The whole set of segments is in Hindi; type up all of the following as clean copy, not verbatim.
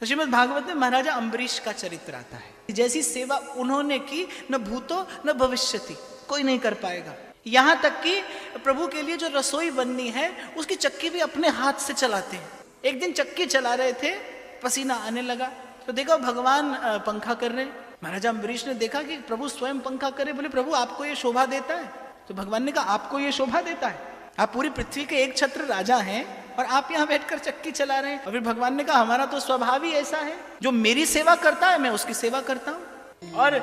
तो श्रीमद् भागवत में महाराजा अम्बरीश का चरित्र आता है। जैसी सेवा उन्होंने की, न भूतो न भविष्यति, कोई नहीं कर पाएगा। यहां तक कि प्रभु के लिए जो रसोई बननी है उसकी चक्की भी अपने हाथ से चलाते हैं। एक दिन चक्की चला रहे थे, पसीना आने लगा तो देखा भगवान पंखा कर रहे। महाराजा अम्बरीश ने देखा कि प्रभु स्वयं पंखा करे। बोले प्रभु आपको ये शोभा देता है? तो भगवान ने कहा आपको ये शोभा देता है? आप पूरी पृथ्वी के एक छत्र राजा हैं और आप यहाँ बैठकर चक्की चला रहे हैं। और फिर भगवान ने कहा हमारा तो स्वभाव ही ऐसा है, जो मेरी सेवा करता है मैं उसकी सेवा करता हूँ। और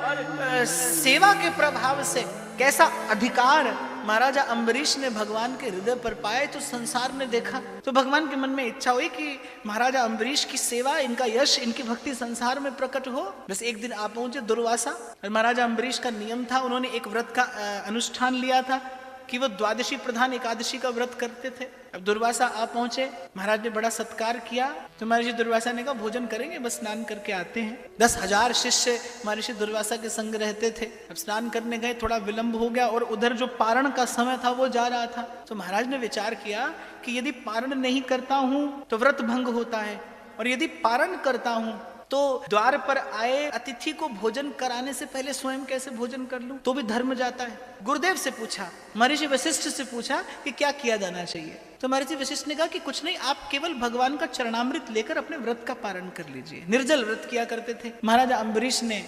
सेवा के प्रभाव से कैसा अधिकार महाराजा अम्बरीश ने भगवान के हृदय पर पाए तो संसार ने देखा। तो भगवान के मन में इच्छा हुई कि महाराजा अम्बरीश की सेवा, इनका यश, इनकी भक्ति संसार में प्रकट हो। बस एक दिन आप पहुंचे दुर्वासा, और महाराजा अम्बरीश का नियम था, उन्होंने एक व्रत का अनुष्ठान लिया था कि वो द्वादशी प्रधान एकादशी का व्रत करते थे। अब दुर्वासा आप पहुंचे, महाराज ने बड़ा सत्कार किया। तो महर्षि दुर्वासा ने कहा भोजन करेंगे, बस स्नान करके आते हैं। 10,000 शिष्य महर्षि दुर्वासा के संग रहते थे। अब स्नान करने गए, थोड़ा विलंब हो गया और उधर जो पारण का समय था वो जा रहा था। तो महाराज ने विचार किया कि यदि पारण नहीं करता हूं तो व्रत भंग होता है, और यदि पारण करता हूं तो द्वार पर आए अतिथि को भोजन कराने से पहले स्वयं कैसे भोजन कर लूं, तो भी धर्म जाता है। गुरुदेव से पूछा, महर्षि वशिष्ठ से पूछा कि क्या किया जाना चाहिए। तो महर्षि वशिष्ठ ने कहा कि कुछ नहीं, आप केवल भगवान का चरणामृत लेकर अपने व्रत का पारण कर लीजिए। निर्जल व्रत किया करते थे। महाराजा अम्बरीश ने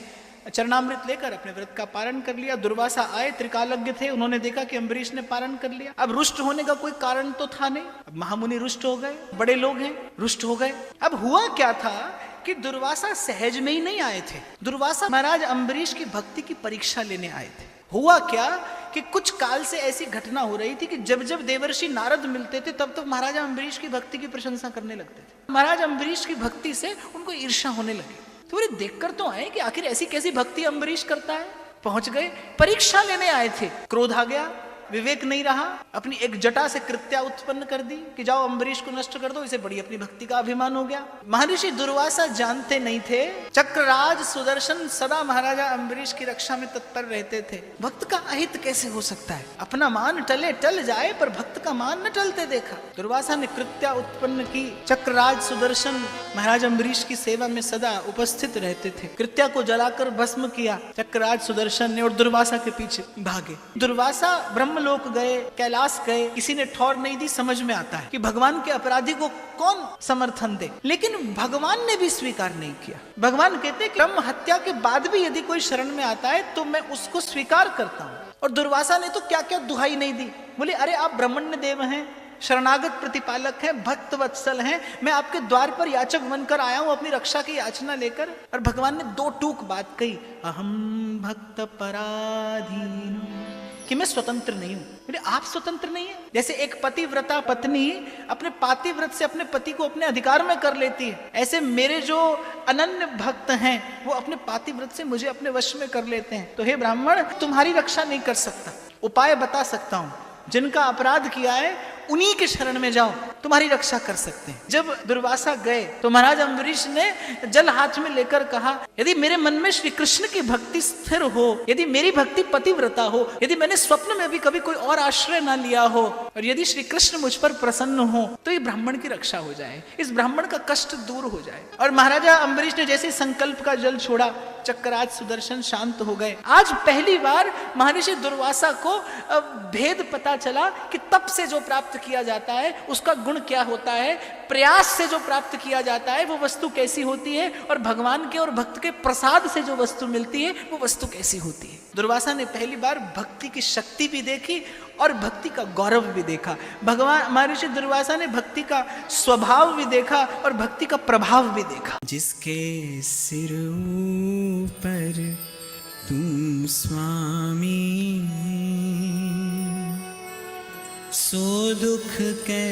चरणामृत लेकर अपने व्रत का पारण कर लिया। दुर्वासा आए, त्रिकालज्ञ थे, उन्होंने देखा कि अम्बरीश ने पारण कर लिया। अब रुष्ट होने का कोई कारण तो था नहीं। अब महामुनि रुष्ट हो गए, बड़े लोग हैं, रुष्ट हो गए। अब हुआ क्या था कि दुर्वासा सहज में ही नहीं आए थे। दुर्वासा महाराज अम्बरीश की भक्ति की परीक्षा लेने आए थे। हुआ क्या कि कुछ काल से ऐसी घटना हो रही थी कि जब जब देवर्षि नारद मिलते थे तब तब महाराजा अम्बरीश की भक्ति की प्रशंसा करने लगते थे। महाराज अम्बरीश की भक्ति से उनको ईर्ष्या होने लगी। तो बोले देखकर तो आए कि आखिर ऐसी कैसी भक्ति अम्बरीश करता है। पहुंच गए, परीक्षा लेने आए थे। क्रोध आ गया, विवेक नहीं रहा, अपनी एक जटा से कृत्या उत्पन्न कर दी कि जाओ अम्बरीश को नष्ट कर दो। इसे बड़ी अपनी भक्ति का अभिमान हो गया। महर्षि दुर्वासा जानते नहीं थे, चक्रराज सुदर्शन सदा महाराजा अम्बरीश की रक्षा में तत्पर रहते थे। भक्त का अहित कैसे हो सकता है? अपना मान टले टल जाए पर भक्त का मान न टलते देखा। दुर्वासा ने कृत्या उत्पन्न की। चक्रराज सुदर्शन महाराज अम्बरीश की सेवा में सदा उपस्थित रहते थे। कृत्या को जलाकर भस्म किया चक्रराज सुदर्शन ने और दुर्वासा के पीछे भागे। दुर्वासा ब्रह्मलोक गए, कैलाश गए, किसी ने ठौर नहीं दी। समझ में आता है कि भगवान के अपराधी को कौन समर्थन दे, लेकिन भगवान ने भी स्वीकार नहीं किया। भगवान कहते कि ब्रह्म हत्या के बाद भी यदि कोई शरण में आता है तो मैं उसको स्वीकार करता हूं। और दुर्वासा ने तो क्या क्या दुहाई नहीं दी। बोले अरे आप ब्रह्मण्य देव हैं, शरणागत प्रतिपालक हैं, भक्त वत्सल हैं, मैं आपके द्वार पर याचक बनकर आया हूं अपनी रक्षा की याचना लेकर। और भगवान ने दो टूक बात कही, अहम भक्त पराधीन, कि मैं स्वतंत्र नहीं हूं। बोले आप स्वतंत्र नहीं है? जैसे एक पतिव्रता पत्नी अपने पातिव्रत से अपने पति को अपने अधिकार में कर लेती है, ऐसे मेरे जो अनन्य भक्त हैं वो अपने पातिव्रत से मुझे अपने वश में कर लेते हैं। तो हे ब्राह्मण, तुम्हारी रक्षा नहीं कर सकता, उपाय बता सकता हूं। जिनका अपराध किया है उन्हीं के शरण में जाओ, तुम्हारी रक्षा कर सकते हैं। जब दुर्वासा गए तो महाराज अम्बरीश ने जल हाथ में लेकर कहा, यदि मेरे मन में श्री कृष्ण की भक्ति स्थिर हो, यदि मेरी भक्ति पतिव्रता हो, यदि मैंने स्वप्न में भी कभी कोई और आश्रय ना लिया हो, और यदि श्री कृष्ण मुझ पर प्रसन्न हो तो ये ब्राह्मण की रक्षा हो जाए, इस ब्राह्मण का कष्ट दूर हो जाए। और महाराजा अम्बरीश ने जैसे संकल्प का जल छोड़ा, चक्रराज सुदर्शन शांत हो गए। आज पहली बार महर्षि दुर्वासा को भेद पता चला कि तप से जो प्राप्त किया जाता है उसका गुण क्या होता है, प्रयास से जो प्राप्त किया जाता है वो वस्तु कैसी होती है, और भगवान के और भक्त के प्रसाद से जो वस्तु मिलती है वो वस्तु कैसी होती है। दुर्वासा ने पहली बार भक्ति की शक्ति भी देखी और भक्ति का गौरव भी देखा। भगवान महर्षि दुर्वासा ने भक्ति का स्वभाव भी देखा और भक्ति का प्रभाव भी देखा। जिसके सिर ऊपर तुम स्वामी, सो दुख कै